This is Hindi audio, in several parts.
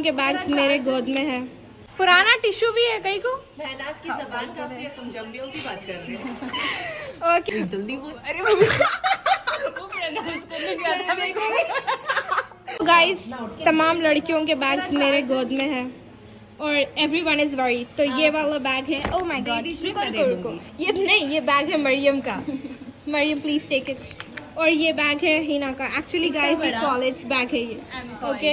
के बैग्स मेरे गोद में है। पुराना टिश्यू भी है कहीं को। महनाज की ज़बान काफी है, तुम जम्बियों की बात कर रहे हो। ओके जल्दी बोल। अरे गाइस, तमाम लड़कियों के बैग्स मेरे गोद में है और एवरीवन इज वरीड। तो ये वाला बैग है। ओह माय गॉड, रुको। ये नहीं, ये बैग है मरियम का। Maryam please take it. और ये बैग है हिना का। एक्चुअली गाइस ये कॉलेज बैग है ये। Okay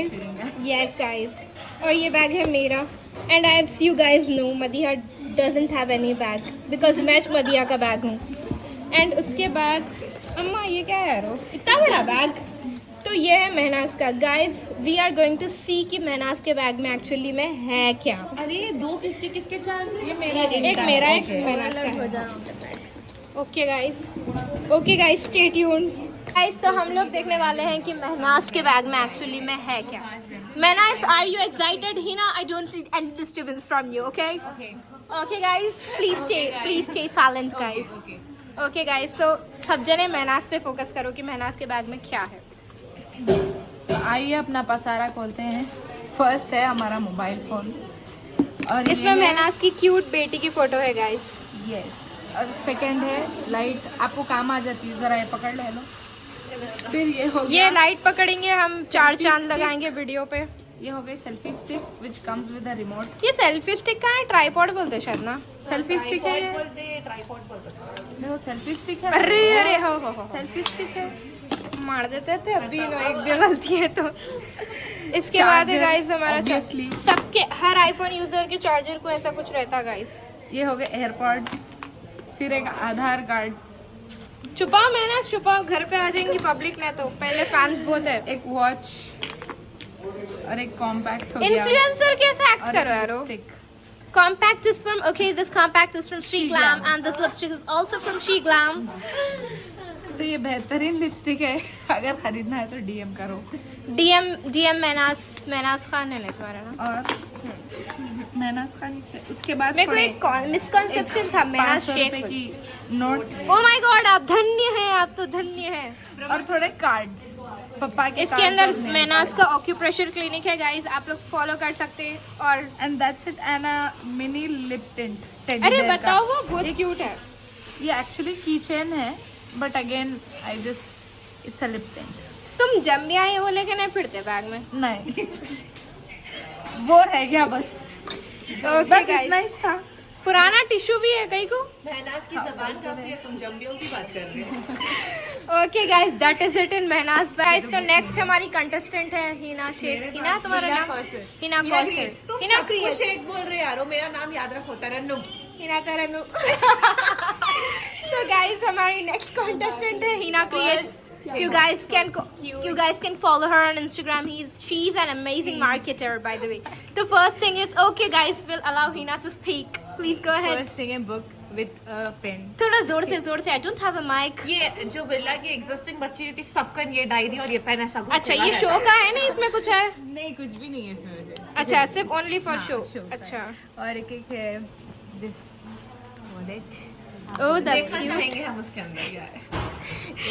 yes guys. और ये बैग है मेरा। And as you guys know, Madiya doesn't have any bag because मैं मदिया का बैग हूँ। एंड उसके बाद अम्मा ये क्या है यारो, इतना बड़ा बैग। तो ये है महनाज का। Guys we are going to see कि महनाज के बैग में एक्चुअली में है क्या। अरे दो किसके चार्ज है? ये मेरा एक मेरा एक महनाज का है। Okay guys stay tuned. Guys तो हम लोग देखने वाले हैं कि महनाज के बैग में एक्चुअली में है क्या। Mehnaz, are you excited? Hina, I don't need any disturbance from you. Okay guys, please stay silent guys. Okay guys, तो सब जने महनाज पे फोकस करो कि महनाज के बैग में क्या है। तो आइए अपना पसारा खोलते हैं। फर्स्ट है हमारा मोबाइल फोन और इसमें महनाज की क्यूट बेटी की फोटो है गाइस। यस, और सेकंड है लाइट। आपको काम आ जाती है, जरा ये पकड़ ले लो। फिर ये हो गया, ये लाइट पकड़ेंगे हम, 4 चांद लगाएंगे वीडियो पे। ये हो गई selfie stick which comes with a remote. ये सेल्फी स्टिक का है, ट्राइपॉड बोलते हैं शायद ना। सेल्फी स्टिक है ये। ट्राइपॉड बोलते हैं। देखो सेल्फी स्टिक है। अरे हो सेल्फी स्टिक है। मार देते थे अभी ना, एक भी गलती है तो। इसके बाद है गाइस हमारा obviously। सबके हर आईफोन यूजर के चार्जर को ऐसा कुछ रहता गाइस। ये हो गए एयरपॉड्स। फिर एक आधार कार्ड। छुपाओ महनाज, छुपाओ, घर पे आ जाएंगी पब्लिक ने तो। पहले फैंस बहुत है। एक वॉच और एक कॉम्पैक्ट हो गया। इन्फ्लुएंसर कैसे एक्ट और करो एक यारो। Lipstick. Compact is from, okay, this compact is from She Glam and this lipstick is also from She Glam. तो ये बेहतरीन लिपस्टिक है, अगर खरीदना है तो डीएम करो। DM महनाज खान है ना तुम्हारा नाम। और महनाज खान नीचे। उसके बाद मेरे को एक मिसकंसेप्शन था महनाज 500 शेख रुपए की नोट ओह माय गॉड, आप धन्य हैं, आप तो धन्य हैं। और थोड़े कार्ड्स पापा के। इसके अंदर महनाज का ऑक्यूप्रेशर क्लिनिक है गाइस, आप लोग फॉलो कर सकते हैं। और and that's it. And a mini lip tint. अरे बताओ, वो बहुत क्यूट है। ये एक्चुअली की चेन है, but again I just it's a lip tint. तुम जब भी आए वो लेके नहीं फिरते बैग में। नहीं वो रह गया बस। Okay, बस guys. इतना ही था। पुराना टिश्यू भी है कहीं को। महनाज की ज़बान काफी है, तुम जम्बियों की बात कर रहे हो। Okay guys, that is it in Mehnaz guys. तो नेक्स्ट हमारी कंटेस्टेंट है हिना शेख। हिना तुम्हारा नाम? हिना कौसर। हिना क्रिएट। शेख बोल रहे यारो, मेरा नाम याद रखो, तरन्नुम। हिना तरनु। तो गाइस हमारी नेक्स्ट कंटेस्टेंट है Hina creates. You guys can follow her on Instagram. She's an amazing marketer, by the way. The first thing is, okay guys, we'll allow Hina to speak. Please go ahead. First thing a book with a pen. थोड़ा जोर से। I don't have a mic. ये जो बिरला की एग्जिस्टिंग बच्ची थी, सबका ये डायरी और ये पेन ऐसा कुछ अच्छा, ये शो का है ना, इसमें कुछ है? नहीं, कुछ भी नहीं है इसमें वैसे। अच्छा, सिर्फ ओनली फॉर शो। अच्छा, और एक है दिस वॉलेट। ओह दैट्स देखना क्यूट। चाहेंगे हम उसके अंदर क्या है।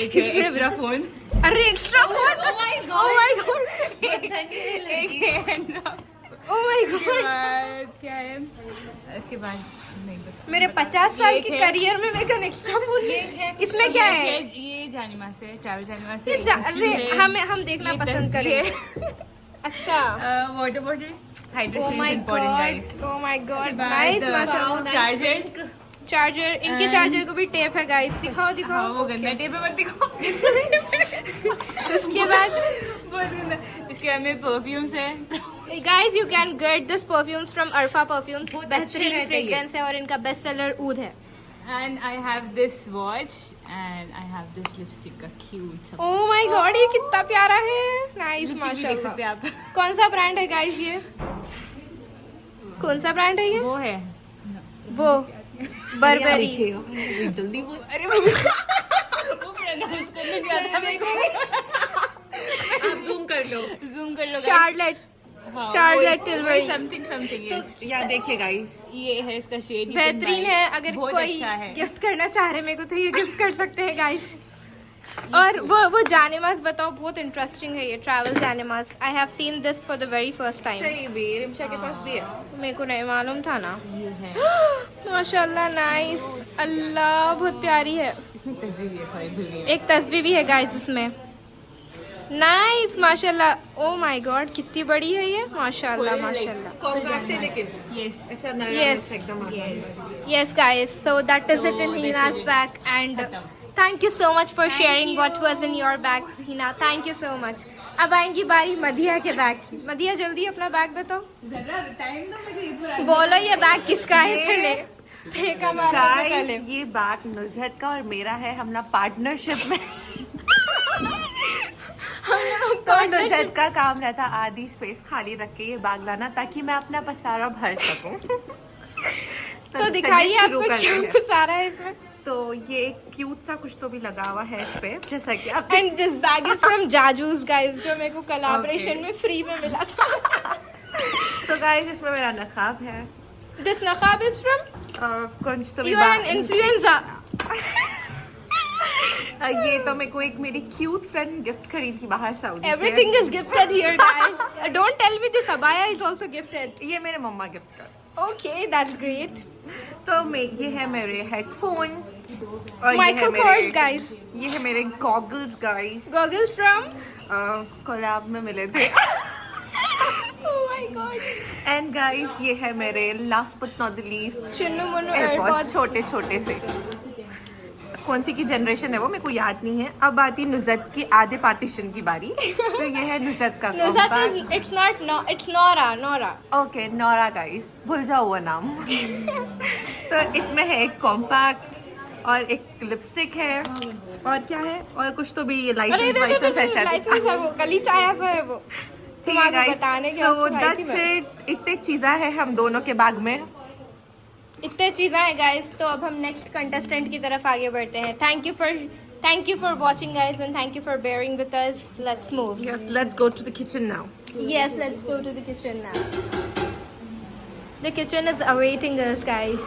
एक है एक्स्ट्रा फोन। अरे extra phone. Oh my God. Oh my God. एक है Oh my God. क्या है इसके बाद नहीं पता। मेरे 50 साल ये के है- करियर में मेरे को एक्स्ट्रा फोन। इसमें क्या है? ये जानिमा से, ट्रैवल जानिमा से। अरे हम देखना पसंद करेंगे। अच्छा, water bottle. oh hydration my is important God. Guys. Oh my God. Nice, माशाल्लाह। चार्जर, इनके चार्जर को भी टेप है गाइस। दिखाओ हाँ, वो गंदा टेप है, मत दिखाओ। उसके बाद बहुत गंदा। इसके बाद में परफ्यूम्स है। Guys you can get this perfumes from Arfa perfumes. बहुत अच्छे बेहतरीन रहते हैं ये। फ्रेग्रेंस है और इनका बेस्ट सेलर ऊद है। And I have this watch and I have this lipstick का cute सा। ओह माय गॉड, ये कितना प्यारा है। नाइस, Lipstick भी देख माशाल्लाह। सकते हैं आप। कौन सा ब्रांड है गाइस ये? कौन सा ब्रांड है ये? वो है वो बर्बरी। जल्दी बोल। अरे वो pronounce करने नहीं आता मेरे को। आप जूम कर लो। Zoom कर लो guys। Charlotte Tilbury. समथिंग तो यहाँ देखिए गाइस, ये है इसका शेड। बेहतरीन है। अगर बहुत कोई अच्छा है। गिफ्ट करना चाह रहे मेरे को तो ये गिफ्ट कर सकते हैं गाइस। और वो जानेमाज बताओ, बहुत इंटरेस्टिंग है ये ट्रैवल जानेमाज. I have seen this for the very first time. सही भी रिमशा के पास भी है. मेरे को नहीं मालूम था ना. माशाल्लाह नाइस. अल्लाह बहुत प्यारी है. इसमें तस्वीर भी है, सॉरी भूल गई. एक तस्वीर भी है गाइस इसमें. नाइस माशाल्लाह. ओ माय गॉड कितनी बड़ी है ये. माशाल्लाह माशाल्लाह. कॉम्पैक्ट है लेकिन यस. ऐसा Yes. नरम एकदम. Yes guys, so that is it in Hina's bag, and thank you so much for sharing what was in your bag, Hina. Thank you so much. अब आएंगी बारी मदिया के बैग की. मदिया जल्दी अपना बैग बताओ. जरा टाइम दो मुझे इधर. बोलो ये बैग किसका है पहले. फेंका मारो पहले. ये बैग नुज़हत का और मेरा है. हम ना पार्टनरशिप में. तो नुज़हत का काम रहता आधी स्पेस खाली रख के ये बैग लाना, ताकि मैं अपना पसारा भर सकूं. तो दिखाइए आपको करते क्यों हैं. सारा है इसमें. तो ये एक क्यूट सा कुछ तो भी लगा हुआ है इस पे, जैसा कि आप. And this bag is from Jajoos guys, जो मेरे को कोलैबोरेशन में फ्री में मिला था. तो गाइस इसमें मेरा नकाब है. दिस नकाब इज फ्रॉम. कुछ तो भी यू आर एन इन्फ्लुएंसर. ये तो मेरे को एक मेरी क्यूट फ्रेंड गिफ्ट करी थी बाहर सऊदी से. Everything is gifted here, guys. Don't tell me this abaya is also gifted. ये मेरे मम्मा गिफ्ट कर. Okay, that's great. तो ये है मेरे हेडफोन्स. और Michael Kors, guys. ये है मेरे goggles guys. Goggles from. Collab में मिले थे. Oh my God. And guys ये है मेरे last but not the least Chinnu Munnu AirPods, AirPods. छोटे छोटे से. कौन सी की जनरेशन है वो मेरे को याद नहीं है. अब आती नुज़हत की आधे पार्टीशन की बारी. तो ये है नुज़हत का Nuzhat compact. is. It's not. No, it's Nora. Nora. Okay Nora guys, भूल जाओ वो नाम. तो इसमें है एक कॉम्पैक्ट और एक लिपस्टिक है. और क्या है, और कुछ तो भी लाइसेंस वाइसेंस है शायद. लाइसेंस है वो. कली चाया सो है वो. ठीक तुम है आगे गाइस. बताने के सो वास्ते भाई थी दैट्स मैं. इट. इतने चीज़ें हैं हम दोनों के बैग में. इतने चीज़ें हैं गाइस. तो अब हम नेक्स्ट कंटेस्टेंट की तरफ आगे बढ़ते हैं. Thank you for watching guys, and thank you for bearing with us. Let's move. Yes, let's go to the kitchen now. Yes, let's go to the kitchen now. The kitchen is awaiting us, guys.